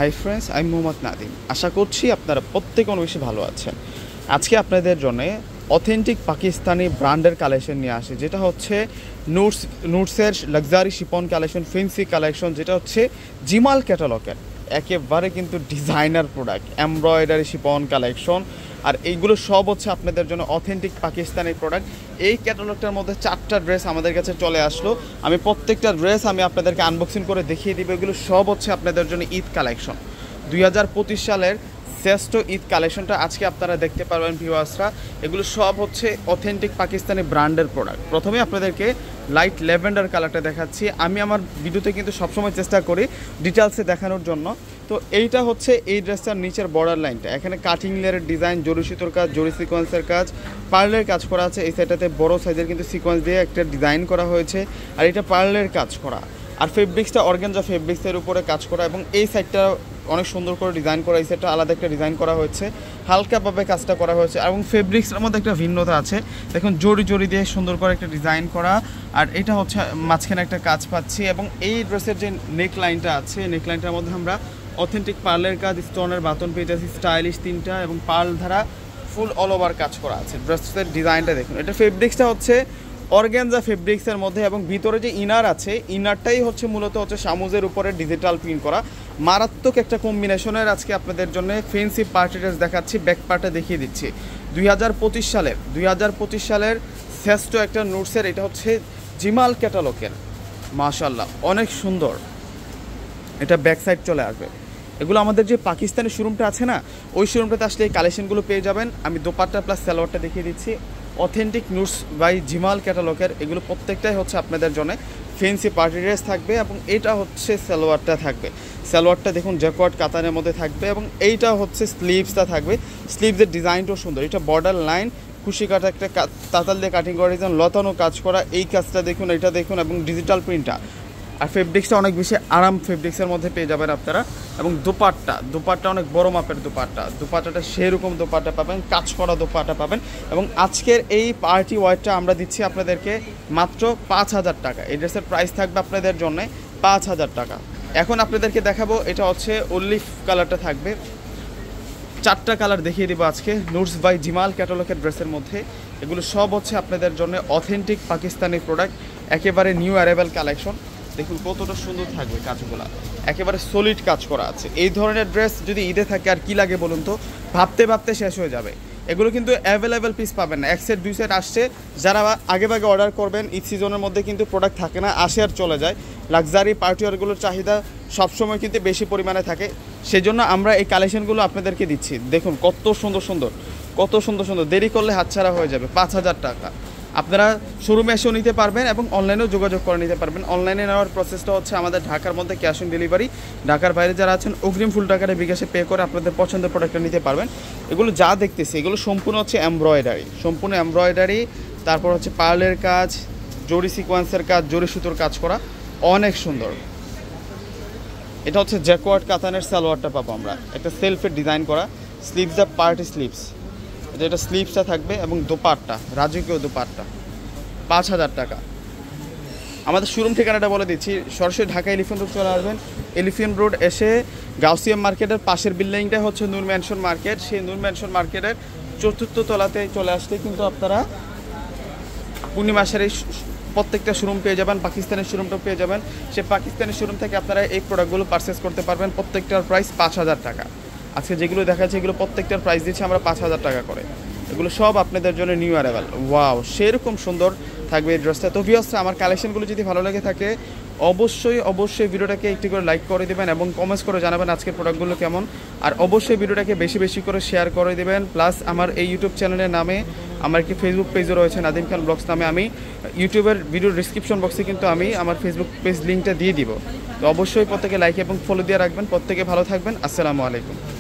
Hi friends, আমি মোহাম্মদ নাদিম। আশা করছি আপনারা প্রত্যেকে অনেক বেশি ভালো আছেন। আজকে আপনাদের জন্য অথেন্টিক পাকিস্তানি ব্র্যান্ডের কালেকশন নিয়ে আসি, যেটা হচ্ছে নুটসের luxury chiffon collection, fancy collection, যেটা হচ্ছে জিমাল ক্যাটালগের একেবারে কিন্তু designer product, embroidery chiffon collection. আর এইগুলো সব হচ্ছে আপনাদের জন্য অথেন্টিক পাকিস্তানি প্রোডাক্ট। এই ক্যাটালগটার মধ্যে 4টা ড্রেস আমাদের কাছে চলে আসলো। আমি প্রত্যেকটা ড্রেস আপনাদেরকে আনবক্সিং করে দেখিয়ে দিব। এগুলো সব হচ্ছে আপনাদের জন্য ঈদ কালেকশন। 2025 সালের শ্রেষ্ঠ ঈদ কালেকশনটা আজকে আপনারা দেখতে পারবেন ভিউয়ার্সরা। এগুলো সব হচ্ছে অথেন্টিক পাকিস্তানি ব্র্যান্ডের প্রোডাক্ট। প্রথমে আপনাদেরকে লাইট ল্যাভেন্ডার কালারটা দেখাচ্ছি। আমি আমার ভিডিওতে কিন্তু সবসময় চেষ্টা করি ডিটেলসে দেখানোর জন্য। তো এইটা হচ্ছে এই ড্রেসটার নিচের বর্ডার লাইনটা। এখানে কাটিং লেয়ারের ডিজাইন, জরি সুতোর কাজ, জরি সিকোয়েন্সের কাজ, পার্লের কাজ করা আছে। এই সাইডটাতে বড় সাইজের কিন্তু সিকোয়েন্স দিয়ে একটা ডিজাইন করা হয়েছে, আর এটা পার্লের কাজ করা। আর ফেব্রিক্সটা অর্গানজা ফেব্রিক্সের উপরে কাজ করা, এবং এই সাইডটা অনেক সুন্দর করে ডিজাইন করা। এই সাইডটা আলাদা একটা ডিজাইন করা হয়েছে, হালকাভাবে কাজটা করা হয়েছে। এবং ফেব্রিক্সের মধ্যে একটা ভিন্নতা আছে, দেখুন জরি জরি দিয়ে সুন্দর করে একটা ডিজাইন করা। আর এটা হচ্ছে মাঝখানে একটা কাজ পাচ্ছি। এবং এই ড্রেসের যে নেক লাইনটা আছে, নেক লাইনটার মধ্যে আমরা অথেন্টিক পার্লের কাজ, স্টোনের বাটন পেয়ে যাচ্ছি, স্টাইলিশ 3টা, এবং পার্ল ধারা ফুল অল ওভার কাজ করা আছে। ড্রেসের ডিজাইনটা দেখুন। এটা ফেব্রিক্সটা হচ্ছে অর্গানজা ফেব্রিক্সের মধ্যে, এবং ভিতরে যে ইনার আছে, ইনারটাই হচ্ছে মূলত হচ্ছে শামুজের উপরে ডিজিটাল প্রিন্ট করা। মারাত্মক একটা কম্বিনেশনের আজকে আপনাদের জন্য ফেন্সি পার্টি ড্রেস দেখাচ্ছি। ব্যাক পার্টে দেখিয়ে দিচ্ছি 2025 সালের শ্রেষ্ঠ একটা নুটসের। এটা হচ্ছে জিমাল ক্যাটালগের, মাশাআল্লাহ অনেক সুন্দর। এটা ব্যাক সাইড চলে আসবে। এগুলো আমাদের যে পাকিস্তানের শোরুমটা আছে না, ওই শোরুমটাতে আসলে এই কালেকশনগুলো পেয়ে যাবেন। আমি দোপাট্টা প্লাস সালোয়ারটা দেখিয়ে দিচ্ছি। অথেন্টিক নুটস বাই জিমাল ক্যাটালগের এগুলো প্রত্যেকটাই হচ্ছে আপনাদের জন্য ফেন্সি পার্টি ড্রেস থাকবে। এবং এটা হচ্ছে সালোয়ারটা থাকবে। সালোয়ারটা দেখুন জ্যাকওয়ার্ড কাতানের মধ্যে থাকবে, এবং এইটা হচ্ছে স্লিভসটা থাকবে। স্লিভসের ডিজাইনটাও সুন্দর। এটা বর্ডার লাইন, খুশি কাটা একটা তাতাল দিয়ে কাটিং করা ডিজাইন, লতানো কাজ করা। এই কাজটা দেখুন, এটা দেখুন, এবং ডিজিটাল প্রিন্টটা। আর ফেব্রিক্সটা অনেক বেশি আরাম ফেব্রিক্সের মধ্যে পেয়ে যাবেন আপনারা। এবং দোপাট্টা অনেক বড় মাপের দোপাট্টাটা সেরকম দোপাট্টা পাবেন, কাজ করা দোপাট্টা পাবেন। এবং আজকের এই পার্টি ওয়ারটা আমরা দিচ্ছি আপনাদেরকে মাত্র 5,000 টাকা। এই ড্রেসের প্রাইস থাকবে আপনাদের জন্য 5,000 টাকা। এখন আপনাদেরকে দেখাবো, এটা হচ্ছে অলিভ কালারটা থাকবে। 4টা কালার দেখিয়ে দেবো আজকে নুটস বাই জিমাল ক্যাটালগের ড্রেসের মধ্যে। এগুলো সব হচ্ছে আপনাদের জন্য অথেন্টিক পাকিস্তানি প্রোডাক্ট, একেবারে নিউ অ্যারাইভাল কালেকশন। দেখুন কতটা সুন্দর থাকবে কাজগুলো, একেবারে সলিড কাজ করা আছে। এই ধরনের ড্রেস যদি ঈদে থাকে আর কি লাগে বলুন তো, ভাবতে ভাবতে শেষ হয়ে যাবে। এগুলো কিন্তু অ্যাভেলেবেল পিস পাবেন না, 1 সেট 2 সেট আসছে। যারা আগে অর্ডার করবেন, ঈদ সিজনের মধ্যে কিন্তু প্রোডাক্ট থাকে না, আসে আর চলে যায়। লাক্সারি পার্টিওয়ারগুলোর চাহিদা সবসময় কিন্তু বেশি পরিমাণে থাকে, সেজন্য আমরা এই কালেকশনগুলো আপনাদেরকে দিচ্ছি। দেখুন কত সুন্দর। দেরি করলে হাতছাড়া হয়ে যাবে। 5,000 টাকা। আপনারা শোরুমে এসেও নিতে পারবেন, এবং অনলাইনেও যোগাযোগ করে নিতে পারবেন। অনলাইনে নেওয়ার প্রসেসটা হচ্ছে আমাদের ঢাকার মধ্যে ক্যাশ অন ডেলিভারি। ঢাকার বাইরে যারা আছেন অগ্রিম ফুল টাকাটা বিকাশে পে করে আপনাদের পছন্দের প্রোডাক্টটা নিতে পারবেন। এগুলো যা দেখতেছি এগুলো সম্পূর্ণ হচ্ছে এমব্রয়ডারি, তারপর হচ্ছে পার্লের কাজ, জরি সিকোয়েন্সের কাজ, জরি সুতোর কাজ করা, অনেক সুন্দর। এটা হচ্ছে জ্যাকওয়ার্ড কাতানের সালোয়ারটা পাবো আমরা, একটা সেলফের ডিজাইন করা। স্লিভসটা পার্টি স্লিভস, যেটা স্লিভসটা থাকবে, এবং দোপাট্টা রাজকীয় দোপাট্টা। 5,000 টাকা। আমাদের শোরুম ঠিকানাটা বলে দিচ্ছি, সরাসরি ঢাকা এলিফ্যান্ট রোড চলে আসবেন। এলিফ্যান্ট রোড এসে গাউসিয়া মার্কেটের পাশের বিল্ডিংটা হচ্ছে নূর ম্যানশন মার্কেট। সেই নূর ম্যানশন মার্কেটের 4র্থ তলাতে চলে আসলে কিন্তু আপনারা পূর্ণিমা শাড়ির প্রত্যেকটা শোরুম পেয়ে যাবেন, পাকিস্তানের শোরুমটাও পেয়ে যাবেন। সে পাকিস্তানের শোরুম থেকে আপনারা এই প্রোডাক্টগুলো পারচেস করতে পারবেন। প্রত্যেকটার প্রাইস 5,000 টাকা। আজকে যেগুলো দেখাচ্ছে এগুলো প্রত্যেকটার প্রাইস দিচ্ছি আমরা 5,000 টাকা করে। এগুলো সব আপনাদের জন্য নিউ অ্যারাইভাল। ওয়াও, সেরকম সুন্দর থাকবে এই ড্রেসটা। তো ভিউয়ার্স, আমার কালেকশনগুলো যদি ভালো লাগে থাকে অবশ্যই ভিডিওটাকে একটু করে লাইক করে দেবেন, এবং কমেন্টস করে জানাবেন আজকের প্রোডাক্টগুলো কেমন। আর অবশ্যই ভিডিওটাকে বেশি করে শেয়ার করে দেবেন। প্লাস আমার এই ইউটিউব চ্যানেলের নামে আমার একটি ফেসবুক পেজও রয়েছে, নাদিম খান ব্লগস নামে। আমি ইউটিউবের ভিডিও ডিসক্রিপশন বক্সে কিন্তু আমি আমার ফেসবুক পেজ লিঙ্কটা দিয়ে দিব। তো অবশ্যই প্রত্যেকে লাইক এবং ফলো দিয়ে রাখবেন। প্রত্যেকে ভালো থাকবেন। আসসালামু আলাইকুম।